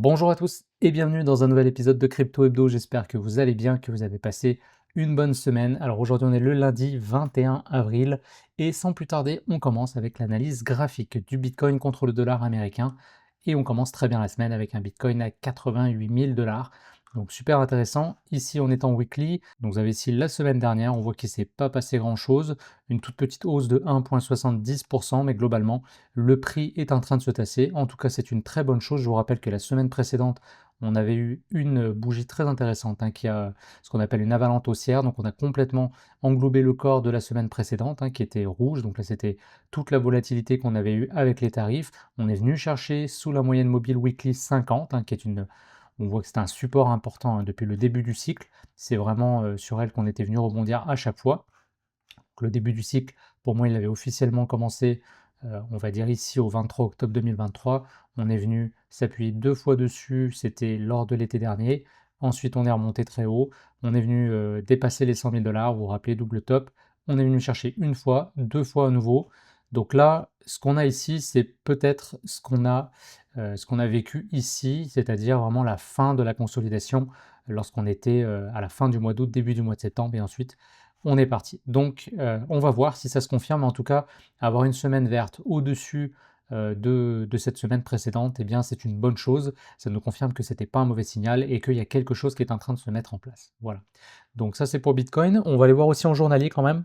Bonjour à tous et bienvenue dans un nouvel épisode de Crypto Hebdo. J'espère que vous allez bien, que vous avez passé une bonne semaine. Alors aujourd'hui on est le lundi 21 avril et sans plus tarder on commence avec l'analyse graphique du Bitcoin contre le dollar américain et on commence très bien la semaine avec un Bitcoin à 88 000 dollars. Donc super intéressant. Ici on est en weekly. Donc vous avez ici la semaine dernière, on voit qu'il ne s'est pas passé grand chose. Une toute petite hausse de 1,70%, mais globalement le prix est en train de se tasser. En tout cas, c'est une très bonne chose. Je vous rappelle que la semaine précédente, on avait eu une bougie très intéressante qui a ce qu'on appelle une avalanche haussière. Donc, on a complètement englobé le corps de la semaine précédente qui était rouge. Donc là, c'était toute la volatilité qu'on avait eue avec les tarifs. On est venu chercher sous la moyenne mobile weekly 50, qui est une. On voit que c'est un support important depuis le début du cycle. C'est vraiment sur elle qu'on était venu rebondir à chaque fois. Donc, le début du cycle, pour moi, il avait officiellement commencé, on va dire ici au 23 octobre 2023. On est venu s'appuyer deux fois dessus, c'était lors de l'été dernier. Ensuite, on est remonté très haut. On est venu dépasser les 100 000 dollars, vous vous rappelez, double top. On est venu chercher une fois, deux fois à nouveau. Donc là, ce qu'on a ici, c'est peut-être ce qu'on a vécu ici, c'est-à-dire vraiment la fin de la consolidation lorsqu'on était à la fin du mois d'août, début du mois de septembre, et ensuite on est parti. Donc, on va voir si ça se confirme. En tout cas, avoir une semaine verte au-dessus de cette semaine précédente, eh bien, c'est une bonne chose. Ça nous confirme que ce n'était pas un mauvais signal et qu'il y a quelque chose qui est en train de se mettre en place. Voilà. Donc ça, c'est pour Bitcoin. On va aller voir aussi en journalier quand même.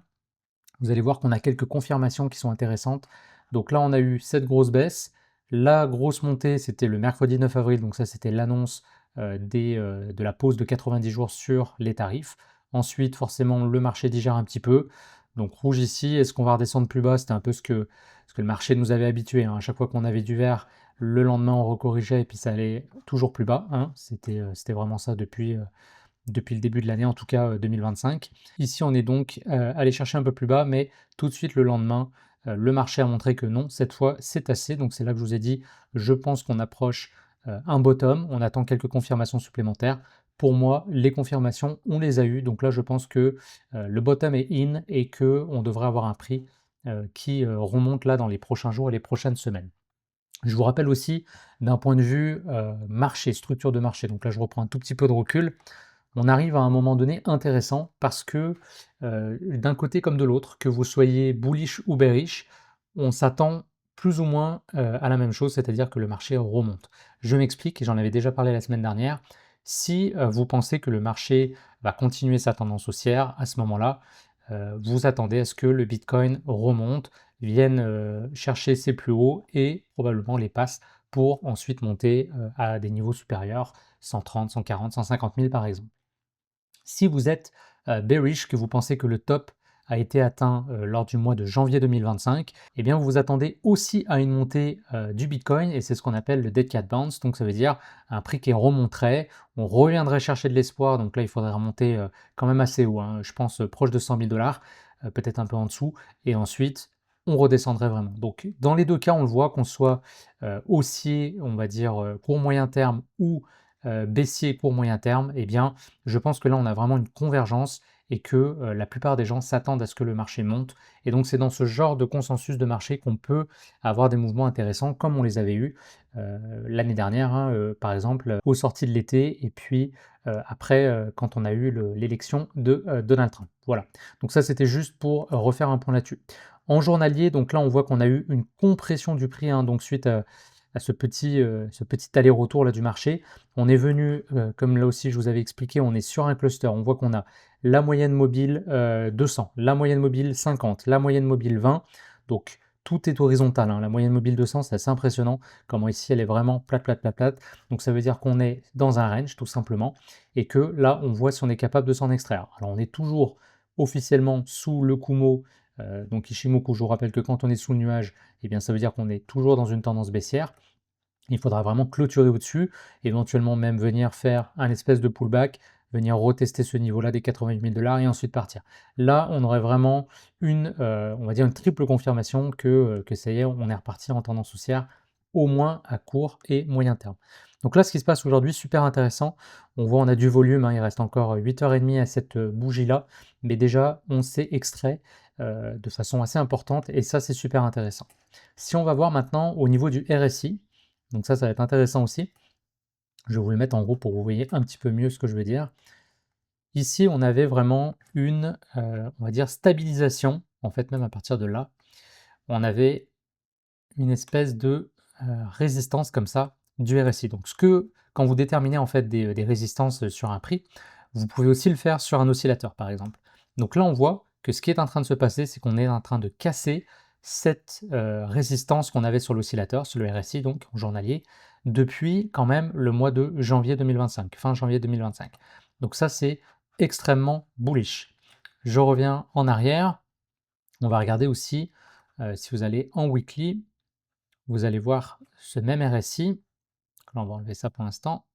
Vous allez voir qu'on a quelques confirmations qui sont intéressantes. Donc là, on a eu cette grosse baisse. La grosse montée, c'était le mercredi 9 avril. Donc ça, c'était l'annonce de la pause de 90 jours sur les tarifs. Ensuite, forcément, le marché digère un petit peu. Donc rouge ici, est-ce qu'on va redescendre plus bas? C'était un peu ce que le marché nous avait habitué. À chaque fois qu'on avait du vert, le lendemain, on recorrigeait et puis ça allait toujours plus bas. C'était vraiment ça depuis le début de l'année, en tout cas 2025. Ici, on est donc allé chercher un peu plus bas, mais tout de suite le lendemain, le marché a montré que non, cette fois c'est assez. Donc c'est là que je vous ai dit, je pense qu'on approche un bottom, on attend quelques confirmations supplémentaires. Pour moi, les confirmations, on les a eues. Donc là, je pense que le bottom est in et qu'on devrait avoir un prix qui remonte là dans les prochains jours et les prochaines semaines. Je vous rappelle aussi d'un point de vue marché, structure de marché. Donc là, je reprends un tout petit peu de recul. On arrive à un moment donné intéressant parce que d'un côté comme de l'autre, que vous soyez bullish ou bearish, on s'attend plus ou moins à la même chose, c'est-à-dire que le marché remonte. Je m'explique, et j'en avais déjà parlé la semaine dernière. Si vous pensez que le marché va continuer sa tendance haussière, à ce moment-là, vous attendez à ce que le Bitcoin remonte, vienne chercher ses plus hauts et probablement les passe pour ensuite monter à des niveaux supérieurs, 130, 140, 150 000 par exemple. Si vous êtes bearish, que vous pensez que le top a été atteint lors du mois de janvier 2025, eh bien vous vous attendez aussi à une montée du Bitcoin et c'est ce qu'on appelle le Dead Cat Bounce. Donc ça veut dire un prix qui remonterait, on reviendrait chercher de l'espoir. Donc là il faudrait remonter quand même assez haut, je pense proche de 100 000 dollars, peut-être un peu en dessous, et ensuite on redescendrait vraiment. Donc dans les deux cas, on le voit, qu'on soit haussier, on va dire court moyen terme ou baissier court moyen terme, eh bien je pense que là, on a vraiment une convergence et que la plupart des gens s'attendent à ce que le marché monte. Et donc, c'est dans ce genre de consensus de marché qu'on peut avoir des mouvements intéressants comme on les avait eus l'année dernière, par exemple, aux sorties de l'été et puis après, quand on a eu l'élection de Donald Trump. Voilà. Donc ça, c'était juste pour refaire un point là-dessus. En journalier, donc là, on voit qu'on a eu une compression du prix, donc suite à ce petit aller-retour là du marché. On est venu, comme là aussi je vous avais expliqué, on est sur un cluster. On voit qu'on a la moyenne mobile 200, la moyenne mobile 50, la moyenne mobile 20. Donc tout est horizontal. La moyenne mobile 200, c'est assez impressionnant. Comment ici elle est vraiment plate, plate, plate, plate. Donc ça veut dire qu'on est dans un range tout simplement et que là on voit si on est capable de s'en extraire. Alors on est toujours officiellement sous le Kumo. Donc Ishimoku, je vous rappelle que quand on est sous le nuage, eh bien ça veut dire qu'on est toujours dans une tendance baissière. Il faudra vraiment clôturer au-dessus, éventuellement même venir faire un espèce de pullback, venir retester ce niveau-là des 88 000 dollars et ensuite partir. Là, on aurait vraiment on va dire une triple confirmation que ça y est, on est reparti en tendance haussière, au moins à court et moyen terme. Donc là, ce qui se passe aujourd'hui, super intéressant. On voit, on a du volume, il reste encore 8h30 à cette bougie-là, mais déjà, on s'est extrait de façon assez importante et ça, c'est super intéressant. Si on va voir maintenant au niveau du RSI, donc ça va être intéressant aussi. Je vais vous le mettre en gros pour que vous voyez un petit peu mieux ce que je veux dire. Ici, on avait vraiment une, on va dire stabilisation, en fait même à partir de là, on avait une espèce de, résistance comme ça du RSI. Donc quand vous déterminez en fait des résistances, sur un prix, vous pouvez aussi le faire sur un oscillateur par exemple. Donc là, on voit que ce qui est en train de se passer, c'est qu'on est en train de casser cette, résistance qu'on avait sur l'oscillateur, sur le RSI donc journalier, depuis quand même le mois de janvier 2025, fin janvier 2025. Donc ça, c'est extrêmement bullish. Je reviens en arrière, on va regarder aussi, si vous allez en weekly, vous allez voir ce même RSI. Là, on va enlever ça pour l'instant.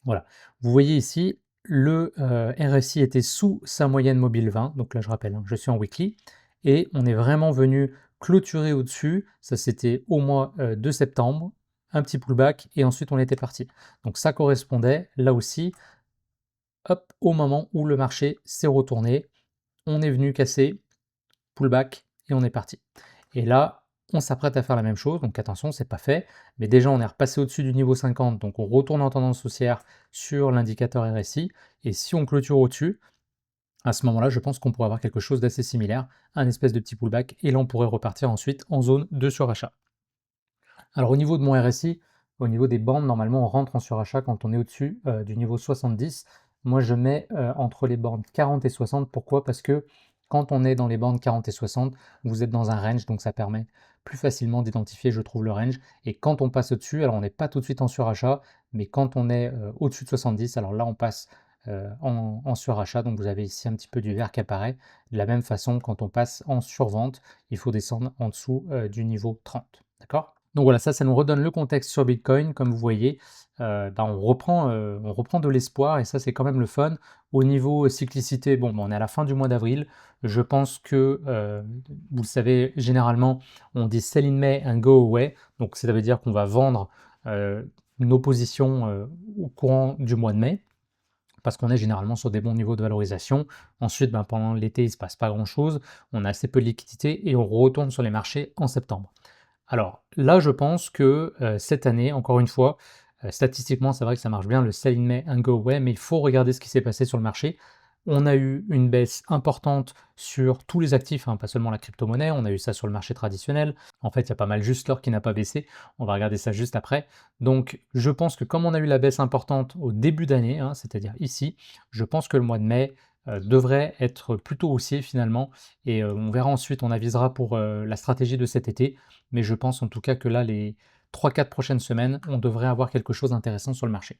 Voilà. Vous voyez ici, le RSI était sous sa moyenne mobile 20. Donc là, je rappelle, hein, je suis en weekly. Et on est vraiment venu clôturer au-dessus. Ça, c'était au mois de septembre. Un petit pullback et ensuite on était parti. Donc ça correspondait là aussi, hop, au moment où le marché s'est retourné. On est venu casser, pullback et on est parti. Et là, on s'apprête à faire la même chose, donc attention, c'est pas fait, mais déjà on est repassé au-dessus du niveau 50, donc on retourne en tendance haussière sur l'indicateur RSI, et si on clôture au-dessus, à ce moment-là, je pense qu'on pourrait avoir quelque chose d'assez similaire, un espèce de petit pullback, et là on pourrait repartir ensuite en zone de surachat. Alors au niveau de mon RSI, au niveau des bandes, normalement on rentre en surachat quand on est au-dessus du niveau 70. Moi je mets entre les bandes 40 et 60. Pourquoi? Parce que quand on est dans les bandes 40 et 60, vous êtes dans un range, donc ça permet plus facilement d'identifier, je trouve, le range. Et quand on passe au-dessus, alors on n'est pas tout de suite en surachat, mais quand on est au-dessus de 70, alors là on passe en surachat. Donc vous avez ici un petit peu du vert qui apparaît. De la même façon, quand on passe en survente, il faut descendre en dessous du niveau 30. D'accord? Donc voilà, ça nous redonne le contexte sur Bitcoin. Comme vous voyez, bah, on reprend de l'espoir et ça, c'est quand même le fun. Au niveau cyclicité, bon, bah, on est à la fin du mois d'avril. Je pense que, vous le savez, généralement, on dit sell in May and go away. Donc ça veut dire qu'on va vendre nos positions au courant du mois de mai parce qu'on est généralement sur des bons niveaux de valorisation. Ensuite, ben, pendant l'été, il ne se passe pas grand-chose. On a assez peu de liquidité et on retourne sur les marchés en septembre. Alors là, je pense que cette année, encore une fois, statistiquement, c'est vrai que ça marche bien, le sell in May and go away, mais il faut regarder ce qui s'est passé sur le marché. On a eu une baisse importante sur tous les actifs, hein, pas seulement la crypto-monnaie, on a eu ça sur le marché traditionnel. En fait, il y a pas mal juste l'or qui n'a pas baissé. On va regarder ça juste après. Donc, je pense que comme on a eu la baisse importante au début d'année, hein, c'est-à-dire ici, je pense que le mois de mai devrait être plutôt haussier finalement. Et on verra ensuite, on avisera pour la stratégie de cet été. Mais je pense en tout cas que là, les 3-4 prochaines semaines, on devrait avoir quelque chose d'intéressant sur le marché.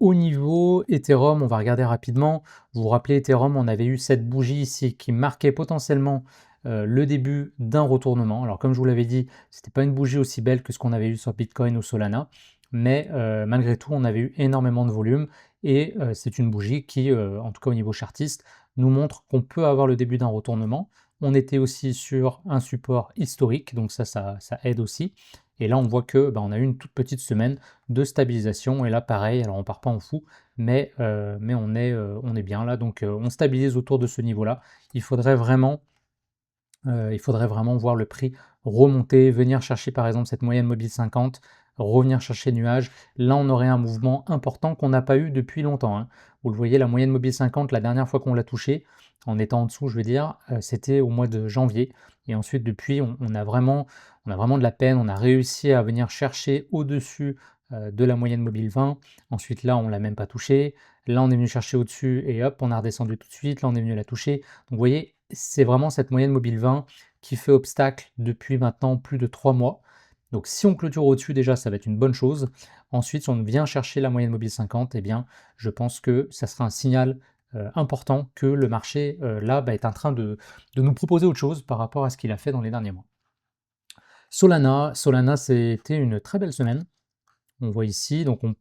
Au niveau Ethereum, on va regarder rapidement. Vous vous rappelez, Ethereum, on avait eu cette bougie ici qui marquait potentiellement le début d'un retournement. Alors comme je vous l'avais dit, c'était pas une bougie aussi belle que ce qu'on avait eu sur Bitcoin ou Solana, mais malgré tout, on avait eu énormément de volume et c'est une bougie qui, en tout cas au niveau chartiste, nous montre qu'on peut avoir le début d'un retournement. On était aussi sur un support historique, donc ça aide aussi. Et là, on voit que bah, on a eu une toute petite semaine de stabilisation. Et là, pareil, alors on part pas en fou, mais on est bien là. Donc on stabilise autour de ce niveau-là. Il faudrait vraiment, voir le prix remonter, venir chercher par exemple cette moyenne mobile 50, revenir chercher nuage. Là, on aurait un mouvement important qu'on n'a pas eu depuis longtemps, hein. Vous le voyez, la moyenne mobile 50, la dernière fois qu'on l'a touché, en étant en dessous, je veux dire, c'était au mois de janvier. Et ensuite, depuis, on a vraiment de la peine. On a réussi à venir chercher au-dessus de la moyenne mobile 20. Ensuite, là, on l'a même pas touché. Là, on est venu chercher au-dessus et hop, on a redescendu tout de suite. Là, on est venu la toucher. Donc, vous voyez, c'est vraiment cette moyenne mobile 20 qui fait obstacle depuis maintenant plus de 3 mois. Donc, si on clôture au-dessus, déjà, ça va être une bonne chose. Ensuite, si on vient chercher la moyenne mobile 50, eh bien, je pense que ça sera un signal important que le marché, là, est en train de nous proposer autre chose par rapport à ce qu'il a fait dans les derniers mois. Solana, c'était une très belle semaine. On voit ici, donc on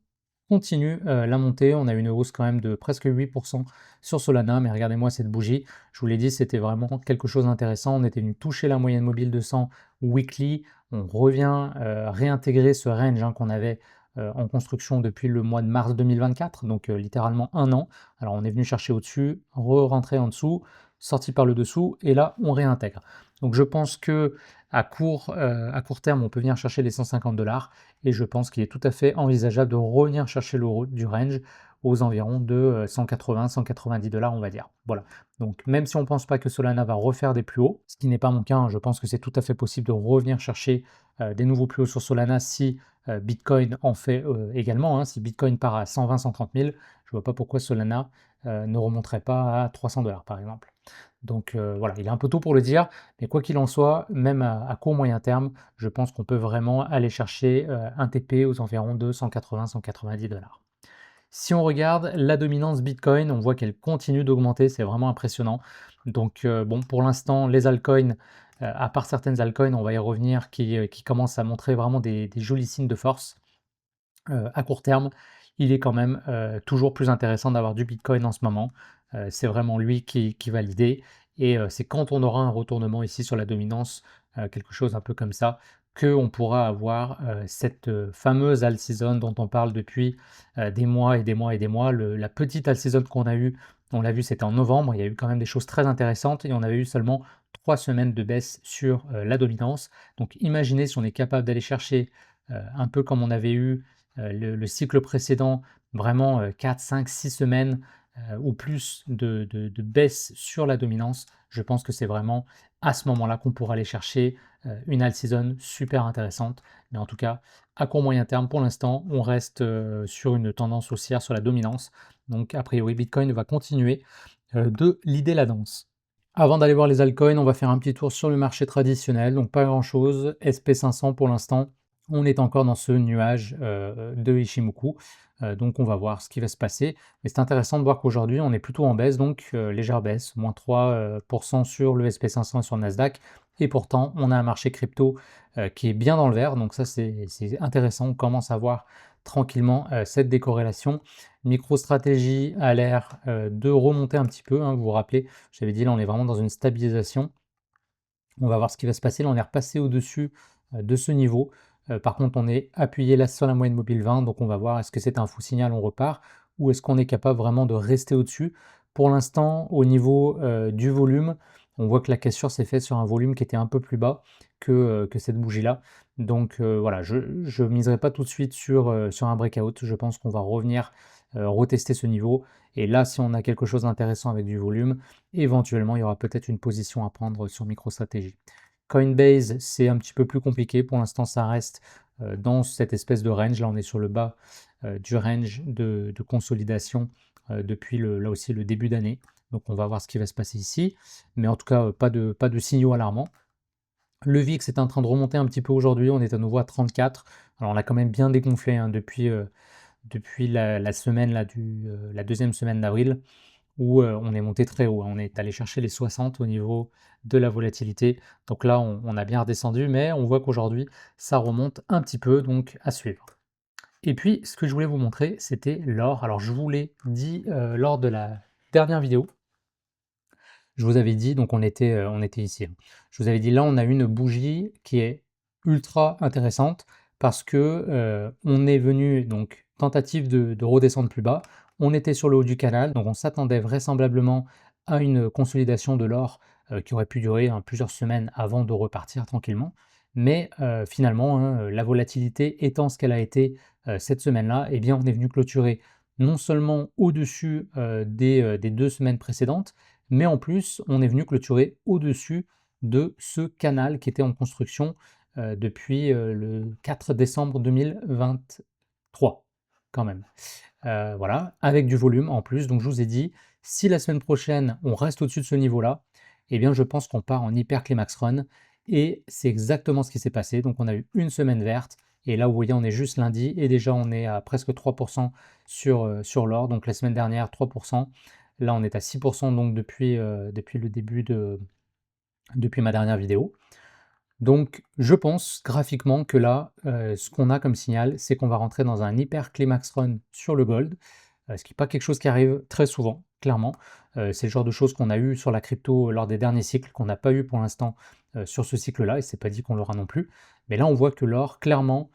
continue la montée. On a une hausse quand même de presque 8% sur Solana, mais regardez-moi cette bougie. Je vous l'ai dit, c'était vraiment quelque chose d'intéressant. On était venu toucher la moyenne mobile 200 weekly. On revient réintégrer ce range, hein, qu'on avait en construction depuis le mois de mars 2024, donc littéralement un an. Alors on est venu chercher au-dessus, re-rentrer en dessous, sorti par le dessous, et là on réintègre. Donc je pense que à court terme, on peut venir chercher les 150 $, et je pense qu'il est tout à fait envisageable de revenir chercher du range aux environs de 180-190 $, on va dire. Voilà. Donc même si on ne pense pas que Solana va refaire des plus hauts, ce qui n'est pas mon cas, hein, je pense que c'est tout à fait possible de revenir chercher des nouveaux plus hauts sur Solana si Bitcoin en fait également. Hein. Si Bitcoin part à 120-130 000, je ne vois pas pourquoi Solana ne remonterait pas à 300 $ par exemple. Donc voilà, il est un peu tôt pour le dire, mais quoi qu'il en soit, même à court moyen terme, je pense qu'on peut vraiment aller chercher un TP aux environs de 180-190 $. Si on regarde la dominance Bitcoin, on voit qu'elle continue d'augmenter, c'est vraiment impressionnant. Donc bon, pour l'instant, les altcoins, à part certaines altcoins, on va y revenir, qui commencent à montrer vraiment des jolis signes de force. À court terme, il est quand même toujours plus intéressant d'avoir du Bitcoin en ce moment. C'est vraiment lui qui va l'idée. Et c'est quand on aura un retournement ici sur la dominance, quelque chose un peu comme ça, qu'on pourra avoir cette fameuse alt season dont on parle depuis des mois et des mois et des mois. La petite alt season qu'on a eue, on l'a vu, c'était en novembre. Il y a eu quand même des choses très intéressantes et on avait eu seulement 3 semaines de baisse sur la dominance. Donc imaginez si on est capable d'aller chercher un peu comme on avait eu le cycle précédent, vraiment 4, 5, 6 semaines ou plus de baisse sur la dominance, je pense que c'est vraiment à ce moment-là qu'on pourra aller chercher une alt season super intéressante. Mais en tout cas, à court moyen terme, pour l'instant, on reste sur une tendance haussière sur la dominance. Donc, a priori, Bitcoin va continuer de leader la danse. Avant d'aller voir les altcoins, on va faire un petit tour sur le marché traditionnel. Donc, pas grand-chose. SP500 pour l'instant, on est encore dans ce nuage de Ishimoku. Donc on va voir ce qui va se passer. Mais c'est intéressant de voir qu'aujourd'hui on est plutôt en baisse, donc légère baisse, moins 3% sur le SP500 et sur le Nasdaq. Et pourtant on a un marché crypto qui est bien dans le vert, donc ça c'est intéressant. On commence à voir tranquillement cette décorrélation. MicroStrategy a l'air de remonter un petit peu, hein, vous vous rappelez, j'avais dit là on est vraiment dans une stabilisation. On va voir ce qui va se passer. Là, on est repassé au-dessus de ce niveau. Par contre, on est appuyé là sur la moyenne mobile 20, donc on va voir est-ce que c'est un faux signal, on repart, ou est-ce qu'on est capable vraiment de rester au-dessus. Pour l'instant, au niveau du volume, on voit que la cassure s'est faite sur un volume qui était un peu plus bas que cette bougie-là. Donc voilà, je ne miserai pas tout de suite sur un breakout. Je pense qu'on va revenir retester ce niveau. Et là, si on a quelque chose d'intéressant avec du volume, éventuellement, il y aura peut-être une position à prendre sur MicroStrategy. Coinbase, c'est un petit peu plus compliqué. Pour l'instant, ça reste dans cette espèce de range. Là, on est sur le bas du range de consolidation depuis là aussi le début d'année. Donc, on va voir ce qui va se passer ici. Mais en tout cas, pas de signaux alarmants. Le VIX est en train de remonter un petit peu aujourd'hui. On est à nouveau à 34. Alors, on a quand même bien dégonflé hein, depuis la semaine là, la deuxième semaine d'avril où on est monté très haut, hein. On est allé chercher les 60 au niveau de la volatilité. Donc là, on a bien redescendu, mais on voit qu'aujourd'hui, ça remonte un petit peu, donc à suivre. Et puis, ce que je voulais vous montrer, c'était l'or. Alors, je vous l'ai dit lors de la dernière vidéo. Je vous avais dit, donc on était ici, hein. Je vous avais dit, là, on a une bougie qui est ultra intéressante parce que on est venu, donc, tentative de redescendre plus bas. On était sur le haut du canal, donc on s'attendait vraisemblablement à une consolidation de l'or qui aurait pu durer hein, plusieurs semaines avant de repartir tranquillement. Mais finalement, hein, la volatilité étant ce qu'elle a été cette semaine-là, eh bien, on est venu clôturer non seulement au-dessus des 2 semaines précédentes, mais en plus, on est venu clôturer au-dessus de ce canal qui était en construction depuis le 4 décembre 2023, quand même. Voilà, avec du volume en plus. Donc je vous ai dit, si la semaine prochaine on reste au-dessus de ce niveau-là, eh bien je pense qu'on part en hyper climax run. Et c'est exactement ce qui s'est passé. Donc on a eu une semaine verte. Et là, vous voyez, on est juste lundi et déjà on est à presque 3% sur l'or. Donc la semaine dernière, 3%. Là, on est à 6% donc depuis le début depuis ma dernière vidéo. Donc, je pense graphiquement que là, ce qu'on a comme signal, c'est qu'on va rentrer dans un hyper climax run sur le gold, ce qui n'est pas quelque chose qui arrive très souvent, clairement. C'est le genre de choses qu'on a eu sur la crypto lors des derniers cycles, qu'on n'a pas eu pour l'instant sur ce cycle-là, et c'est pas dit qu'on l'aura non plus. Mais là, on voit que l'or, clairement,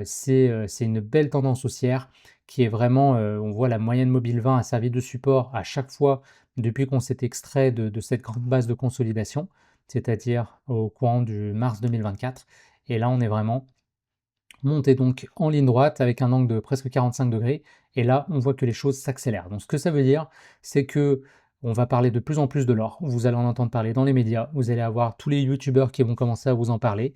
c'est une belle tendance haussière qui est vraiment, on voit la moyenne mobile 20 a servi de support à chaque fois depuis qu'on s'est extrait de cette grande base de consolidation, c'est-à-dire au courant du mars 2024. Et là, on est vraiment monter donc en ligne droite avec un angle de presque 45 degrés. Et là, on voit que les choses s'accélèrent. Donc ce que ça veut dire, c'est que on va parler de plus en plus de l'or. Vous allez en entendre parler dans les médias. Vous allez avoir tous les youtubeurs qui vont commencer à vous en parler.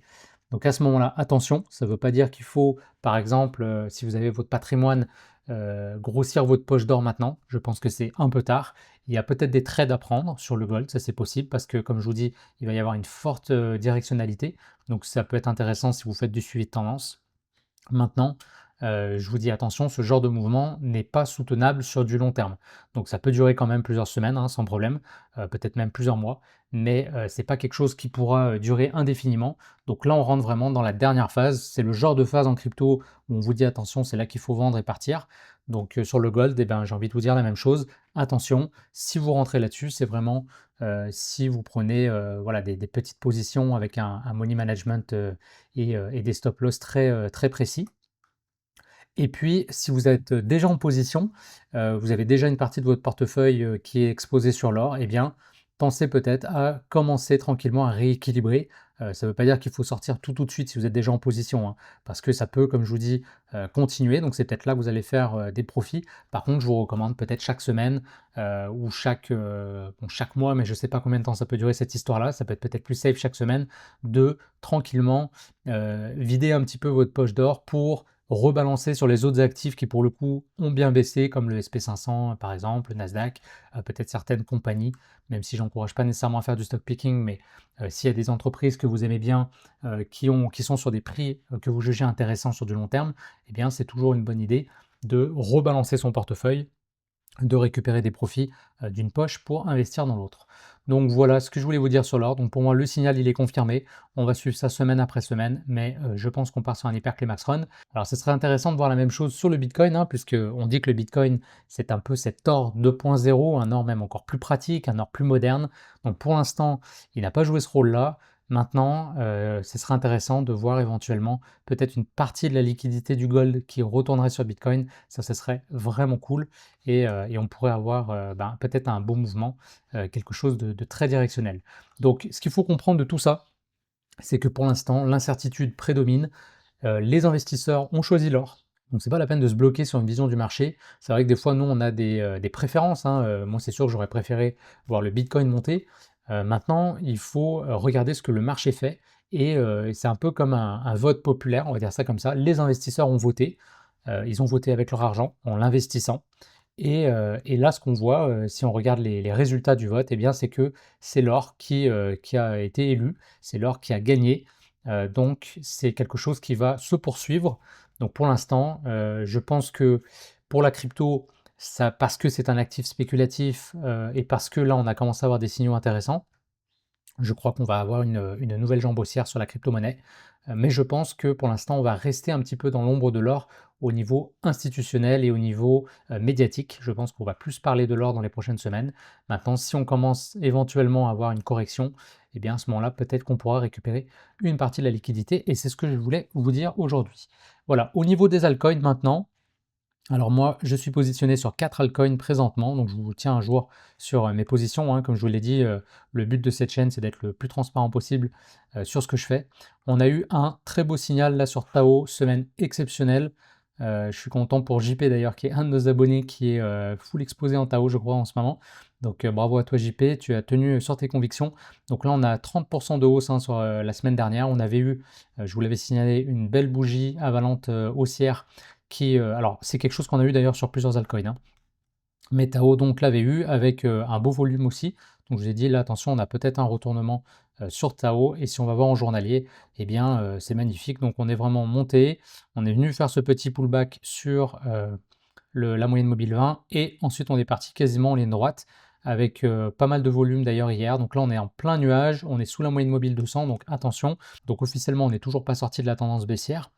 Donc à ce moment-là, attention, ça ne veut pas dire qu'il faut, par exemple, si vous avez votre patrimoine, grossir votre poche d'or maintenant. Je pense que c'est un peu tard. Il y a peut-être des trades à prendre sur le gold, ça c'est possible, parce que comme je vous dis, il va y avoir une forte directionnalité. Donc ça peut être intéressant si vous faites du suivi de tendance. Maintenant, je vous dis attention, ce genre de mouvement n'est pas soutenable sur du long terme. Donc ça peut durer quand même plusieurs semaines, hein, sans problème, peut-être même plusieurs mois, mais c'est pas quelque chose qui pourra durer indéfiniment. Donc là, on rentre vraiment dans la dernière phase. C'est le genre de phase en crypto où on vous dit attention, c'est là qu'il faut vendre et partir. Donc sur le gold, eh ben, j'ai envie de vous dire la même chose. Attention, si vous rentrez là-dessus, c'est vraiment si vous prenez voilà, des petites positions avec un money management et des stop loss très précis. Et puis, si vous êtes déjà en position, vous avez déjà une partie de votre portefeuille qui est exposée sur l'or, eh bien, pensez peut-être à commencer tranquillement à rééquilibrer. Ça ne veut pas dire qu'il faut sortir tout de suite si vous êtes déjà en position, hein, parce que ça peut, comme je vous dis, continuer. Donc c'est peut-être là que vous allez faire des profits. Par contre, je vous recommande peut-être chaque semaine ou chaque mois, mais je ne sais pas combien de temps ça peut durer cette histoire-là. Ça peut être peut-être plus safe chaque semaine de tranquillement vider un petit peu votre poche d'or pour rebalancer sur les autres actifs qui pour le coup ont bien baissé, comme le SP500 par exemple, le Nasdaq, peut-être certaines compagnies, même si j'encourage pas nécessairement à faire du stock picking, mais s'il y a des entreprises que vous aimez bien, qui sont sur des prix que vous jugez intéressants sur du long terme, eh bien c'est toujours une bonne idée de rebalancer son portefeuille, de récupérer des profits d'une poche pour investir dans l'autre. Donc voilà ce que je voulais vous dire sur l'or. Donc pour moi, le signal, il est confirmé. On va suivre ça semaine après semaine, mais je pense qu'on part sur un hyperclimax run. Alors ce serait intéressant de voir la même chose sur le Bitcoin, hein, puisque on dit que le Bitcoin, c'est un peu cet or 2.0, un or même encore plus pratique, un or plus moderne. Donc pour l'instant, il n'a pas joué ce rôle-là. Maintenant, ce serait intéressant de voir éventuellement peut-être une partie de la liquidité du gold qui retournerait sur Bitcoin. Ça, ce serait vraiment cool et on pourrait avoir peut-être un beau mouvement, quelque chose de très directionnel. Donc ce qu'il faut comprendre de tout ça, c'est que pour l'instant, l'incertitude prédomine. Les investisseurs ont choisi l'or, donc c'est pas la peine de se bloquer sur une vision du marché. C'est vrai que des fois, nous, on a des préférences, hein. Moi, c'est sûr que j'aurais préféré voir le Bitcoin monter. Maintenant, il faut regarder ce que le marché fait, et c'est un peu comme un vote populaire, on va dire ça comme ça. Les investisseurs ont voté, ils ont voté avec leur argent, en l'investissant. Et là, ce qu'on voit, si on regarde les résultats du vote, eh bien, c'est que c'est l'or qui a été élu, c'est l'or qui a gagné. Donc c'est quelque chose qui va se poursuivre. Donc pour l'instant, je pense que pour la crypto, ça parce que c'est un actif spéculatif, et parce que là, on a commencé à avoir des signaux intéressants, je crois qu'on va avoir une nouvelle jambe haussière sur la crypto-monnaie, mais je pense que pour l'instant, on va rester un petit peu dans l'ombre de l'or au niveau institutionnel et au niveau médiatique. Je pense qu'on va plus parler de l'or dans les prochaines semaines. Maintenant, si on commence éventuellement à avoir une correction, eh bien à ce moment-là, peut-être qu'on pourra récupérer une partie de la liquidité, et c'est ce que je voulais vous dire aujourd'hui. Voilà, au niveau des altcoins maintenant, alors moi, je suis positionné sur 4 altcoins présentement, donc je vous tiens un jour sur mes positions, hein. Comme je vous l'ai dit, le but de cette chaîne, c'est d'être le plus transparent possible sur ce que je fais. On a eu un très beau signal là sur Tao, semaine exceptionnelle. Je suis content pour JP d'ailleurs, qui est un de nos abonnés, qui est full exposé en Tao, je crois, en ce moment. Donc bravo à toi JP, tu as tenu sur tes convictions. Donc là, on a 30% de hausse, hein, sur la semaine dernière. On avait eu, je vous l'avais signalé, une belle bougie avalante haussière qui, alors c'est quelque chose qu'on a eu d'ailleurs sur plusieurs altcoins, hein. Mais Tao donc l'avait eu avec un beau volume aussi. Donc je vous ai dit là, attention, on a peut-être un retournement sur Tao, et si on va voir en journalier, eh bien c'est magnifique. Donc on est vraiment monté, on est venu faire ce petit pullback sur la moyenne mobile 20, et ensuite on est parti quasiment en ligne droite avec pas mal de volume d'ailleurs hier. Donc là on est en plein nuage, on est sous la moyenne mobile 200, donc attention. Donc officiellement on n'est toujours pas sorti de la tendance baissière.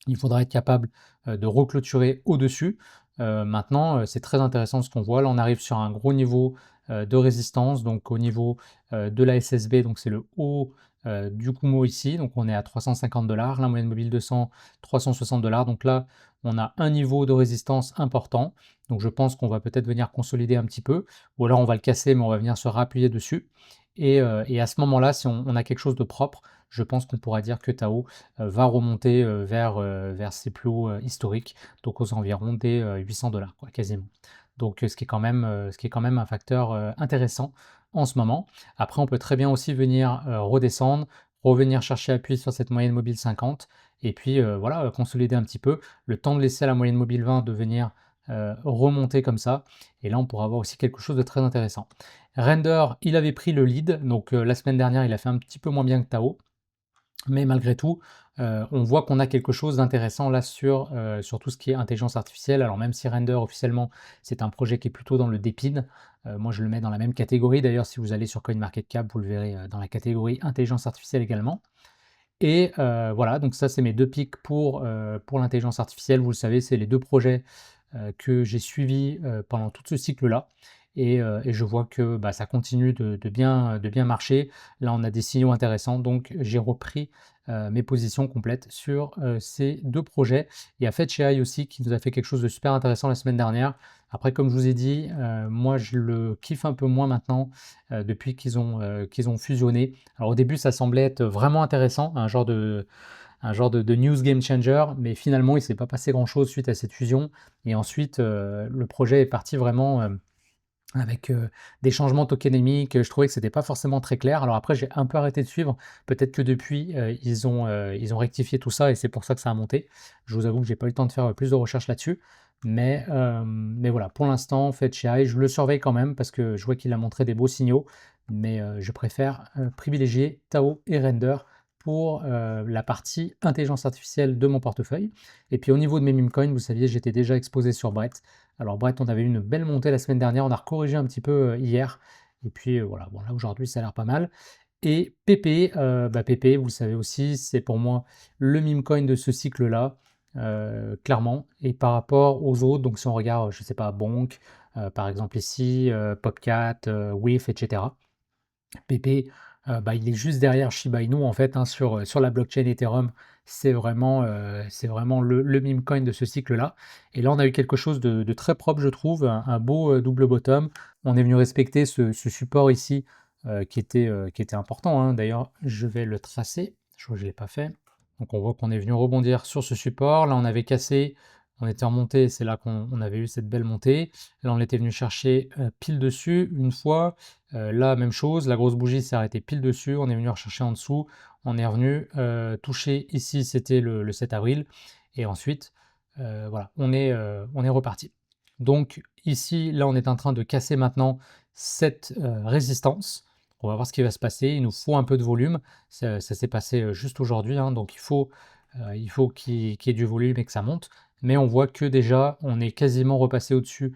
Il faudra être capable de reclôturer au-dessus. Maintenant, c'est très intéressant ce qu'on voit. Là, on arrive sur un gros niveau de résistance, donc au niveau de la SSB, donc c'est le haut du Kumo ici, donc on est à 350 $, la moyenne mobile 200, 360 $. Donc là, on a un niveau de résistance important. Donc je pense qu'on va peut-être venir consolider un petit peu, ou alors on va le casser, mais on va venir se rappuyer dessus. Et à ce moment-là, si on a quelque chose de propre, je pense qu'on pourra dire que Tao va remonter vers ses plus hauts historiques, donc aux environs des 800 $, quoi, quasiment. Donc ce qui est quand même un facteur intéressant en ce moment. Après, on peut très bien aussi venir redescendre, revenir chercher appui sur cette moyenne mobile 50, et puis voilà, consolider un petit peu, le temps de laisser à la moyenne mobile 20 de venir remonter comme ça, et là on pourra avoir aussi quelque chose de très intéressant. Render, il avait pris le lead, donc la semaine dernière il a fait un petit peu moins bien que Tao, mais malgré tout, on voit qu'on a quelque chose d'intéressant là sur tout ce qui est intelligence artificielle. Alors même si Render officiellement c'est un projet qui est plutôt dans le DeepIn, moi je le mets dans la même catégorie. D'ailleurs si vous allez sur CoinMarketCap, vous le verrez dans la catégorie intelligence artificielle également. Et voilà, donc ça c'est mes 2 pics pour l'intelligence artificielle. Vous le savez, c'est les 2 projets que j'ai suivis pendant tout ce cycle-là. Et je vois que bah, ça continue de bien marcher. Là, on a des signaux intéressants, donc j'ai repris mes positions complètes sur ces 2 projets. Il y a FetchAI aussi qui nous a fait quelque chose de super intéressant la semaine dernière. Après, comme je vous ai dit, moi je le kiffe un peu moins maintenant depuis qu'ils ont fusionné. Alors au début, ça semblait être vraiment intéressant, un genre de news game changer, mais finalement, il ne s'est pas passé grand-chose suite à cette fusion. Et ensuite, le projet est parti vraiment avec des changements tokenomiques. Je trouvais que c'était pas forcément très clair. Alors après, j'ai un peu arrêté de suivre. Peut-être que depuis, ils ont rectifié tout ça et c'est pour ça que ça a monté. Je vous avoue que j'ai pas eu le temps de faire plus de recherches là-dessus. Mais voilà, pour l'instant, FetchAI, je le surveille quand même parce que je vois qu'il a montré des beaux signaux. Mais je préfère privilégier Tao et Render pour la partie intelligence artificielle de mon portefeuille. Et puis au niveau de mes meme coins, vous saviez, j'étais déjà exposé sur Brett. Alors Brett, on avait eu une belle montée la semaine dernière, on a corrigé un petit peu hier. Et puis voilà, bon là aujourd'hui ça a l'air pas mal. Et PP, bah, PP, vous le savez aussi, c'est pour moi le meme coin de ce cycle-là, clairement. Et par rapport aux autres, donc si on regarde, je sais pas, Bonk, par exemple ici, Popcat, WIF, etc. PP, bah, il est juste derrière Shiba Inu en fait, hein, sur la blockchain Ethereum. C'est vraiment le meme coin de ce cycle-là. Et là, on a eu quelque chose de très propre, je trouve, un beau double bottom. On est venu respecter ce support ici qui était important, hein. D'ailleurs, je vais le tracer. Je crois que je ne l'ai pas fait. Donc on voit qu'on est venu rebondir sur ce support. Là, on avait cassé, on était remonté, c'est là qu'on avait eu cette belle montée. Là, on était venu chercher pile dessus une fois. Là, même chose, la grosse bougie s'est arrêtée pile dessus, on est venu rechercher en dessous, on est revenu toucher ici, c'était le 7 avril, et ensuite, voilà, on est reparti. Donc ici, là, on est en train de casser maintenant cette résistance. On va voir ce qui va se passer, il nous faut un peu de volume, ça s'est passé juste aujourd'hui, hein, donc il faut qu'il y ait du volume et que ça monte, mais on voit que déjà, on est quasiment repassé au-dessus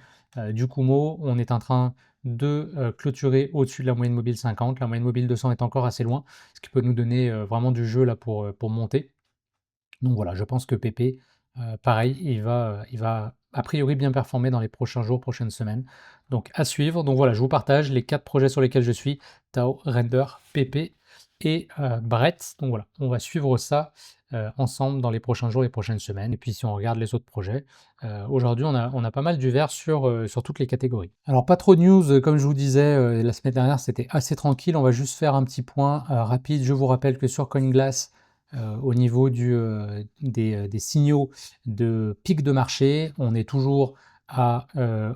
du Kumo, on est en train de clôturer au-dessus de la moyenne mobile 50. La moyenne mobile 200 est encore assez loin, ce qui peut nous donner vraiment du jeu là pour monter. Donc voilà, je pense que PP, pareil, il va a priori bien performer dans les prochains jours, prochaines semaines. Donc à suivre. Donc voilà, je vous partage les 4 projets sur lesquels je suis, Tao, Render, PP et Brett. Donc voilà, on va suivre ça ensemble dans les prochains jours, les prochaines semaines. Et puis si on regarde les autres projets, aujourd'hui on a pas mal du vert sur toutes les catégories. Alors pas trop de news, comme je vous disais, la semaine dernière c'était assez tranquille. On va juste faire un petit point rapide. Je vous rappelle que sur CoinGlass, au niveau des signaux de pic de marché, on est toujours à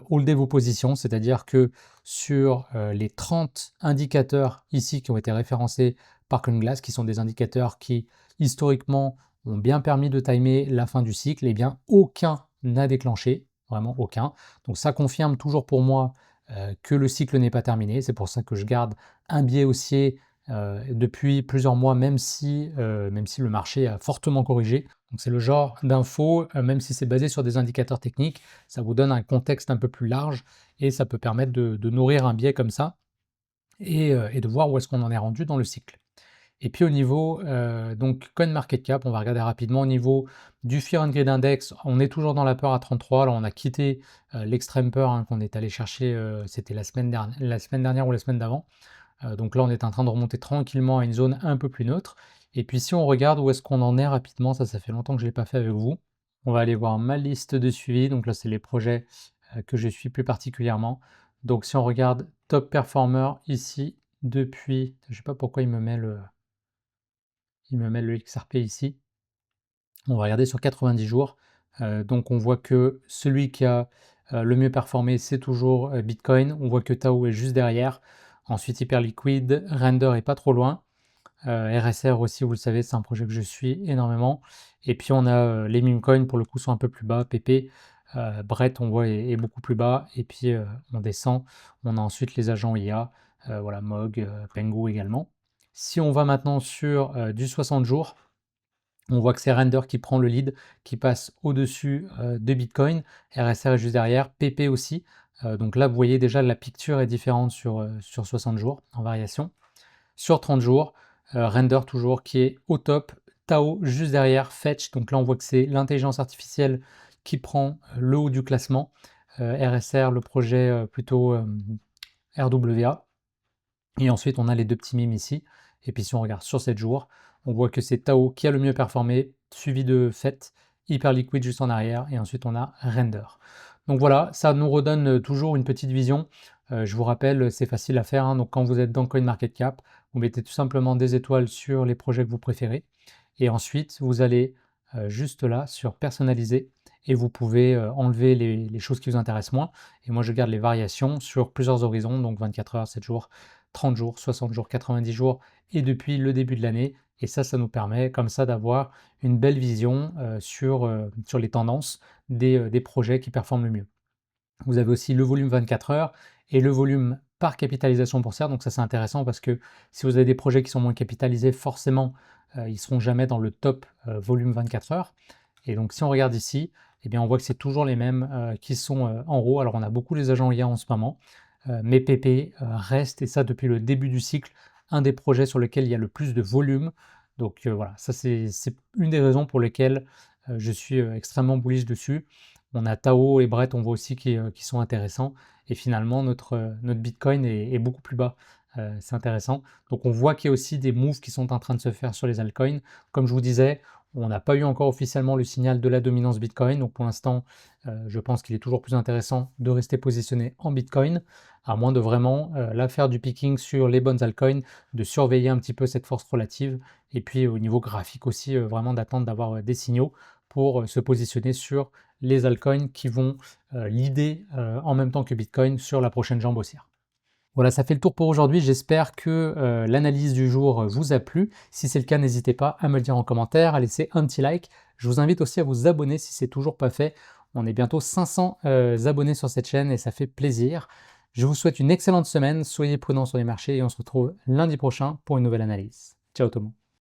holder vos positions, c'est-à-dire que sur les 30 indicateurs ici qui ont été référencés par CoinGlass, qui sont des indicateurs qui historiquement ont bien permis de timer la fin du cycle, et bien aucun n'a déclenché, vraiment aucun. Donc ça confirme toujours pour moi que le cycle n'est pas terminé. C'est pour ça que je garde un biais haussier depuis plusieurs mois, même si le marché a fortement corrigé. Donc c'est le genre d'info, même si c'est basé sur des indicateurs techniques, ça vous donne un contexte un peu plus large et ça peut permettre de nourrir un biais comme ça et de voir où est-ce qu'on en est rendu dans le cycle. Et puis au niveau donc CoinMarketCap, on va regarder rapidement au niveau du Fear and Greed Index, on est toujours dans la peur à 33. Alors on a quitté l'extrême peur, hein, qu'on est allé chercher, c'était la semaine dernière ou la semaine d'avant. Donc là, on est en train de remonter tranquillement à une zone un peu plus neutre. Et puis si on regarde où est-ce qu'on en est rapidement, ça fait longtemps que je ne l'ai pas fait avec vous. On va aller voir ma liste de suivi. Donc là, c'est les projets que je suis plus particulièrement. Donc si on regarde top performer ici, depuis, je ne sais pas pourquoi il me met le XRP ici. On va regarder sur 90 jours. Donc on voit que celui qui a le mieux performé, c'est toujours Bitcoin. On voit que Tao est juste derrière. Ensuite, Hyperliquid, Render est pas trop loin. RSR aussi, vous le savez, c'est un projet que je suis énormément. Et puis on a les meme coins, pour le coup, sont un peu plus bas. PP, Brett, on voit, est beaucoup plus bas. Et puis on descend. On a ensuite les agents IA, voilà, Mog, Pengu également. Si on va maintenant sur du 60 jours, on voit que c'est Render qui prend le lead, qui passe au-dessus de Bitcoin. RSR est juste derrière, PP aussi. Donc là, vous voyez déjà la picture est différente sur 60 jours en variation. Sur 30 jours, Render toujours qui est au top. Tao juste derrière, Fetch. Donc là, on voit que c'est l'intelligence artificielle qui prend le haut du classement. RSR, le projet plutôt RWA. Et ensuite, on a les deux petits mimes ici. Et puis si on regarde sur 7 jours, on voit que c'est Tao qui a le mieux performé, suivi de Fett, Hyperliquid juste en arrière, et ensuite on a Render. Donc voilà, ça nous redonne toujours une petite vision. Je vous rappelle, c'est facile à faire, hein. Donc quand vous êtes dans CoinMarketCap, vous mettez tout simplement des étoiles sur les projets que vous préférez. Et ensuite, vous allez juste là sur personnaliser et vous pouvez enlever les choses qui vous intéressent moins. Et moi, je garde les variations sur plusieurs horizons, donc 24 heures, 7 jours, 30 jours, 60 jours, 90 jours et depuis le début de l'année. Et ça nous permet comme ça d'avoir une belle vision sur les tendances des projets qui performent le mieux. Vous avez aussi le volume 24 heures et le volume par capitalisation boursière. Donc ça c'est intéressant parce que si vous avez des projets qui sont moins capitalisés, forcément ils ne seront jamais dans le top volume 24 heures. Et donc si on regarde ici, eh bien, on voit que c'est toujours les mêmes qui sont en haut. Alors on a beaucoup les agents IA en ce moment, mais PP reste, et ça depuis le début du cycle, un des projets sur lesquels il y a le plus de volume. Donc voilà, ça c'est une des raisons pour lesquelles je suis extrêmement bullish dessus. On a Tao et Brett, on voit aussi qui sont intéressants. Et finalement, notre Bitcoin est beaucoup plus bas. C'est intéressant. Donc on voit qu'il y a aussi des moves qui sont en train de se faire sur les altcoins. Comme je vous disais, on n'a pas eu encore officiellement le signal de la dominance Bitcoin. Donc pour l'instant, je pense qu'il est toujours plus intéressant de rester positionné en Bitcoin, à moins de vraiment là faire du picking sur les bonnes altcoins, de surveiller un petit peu cette force relative. Et puis au niveau graphique aussi, vraiment d'attendre d'avoir des signaux pour se positionner sur les altcoins qui vont leader en même temps que Bitcoin sur la prochaine jambe haussière. Voilà, ça fait le tour pour aujourd'hui. J'espère que l'analyse du jour vous a plu. Si c'est le cas, n'hésitez pas à me le dire en commentaire, à laisser un petit like. Je vous invite aussi à vous abonner si c'est toujours pas fait. On est bientôt 500 abonnés sur cette chaîne et ça fait plaisir. Je vous souhaite une excellente semaine. Soyez prudents sur les marchés et on se retrouve lundi prochain pour une nouvelle analyse. Ciao tout le monde.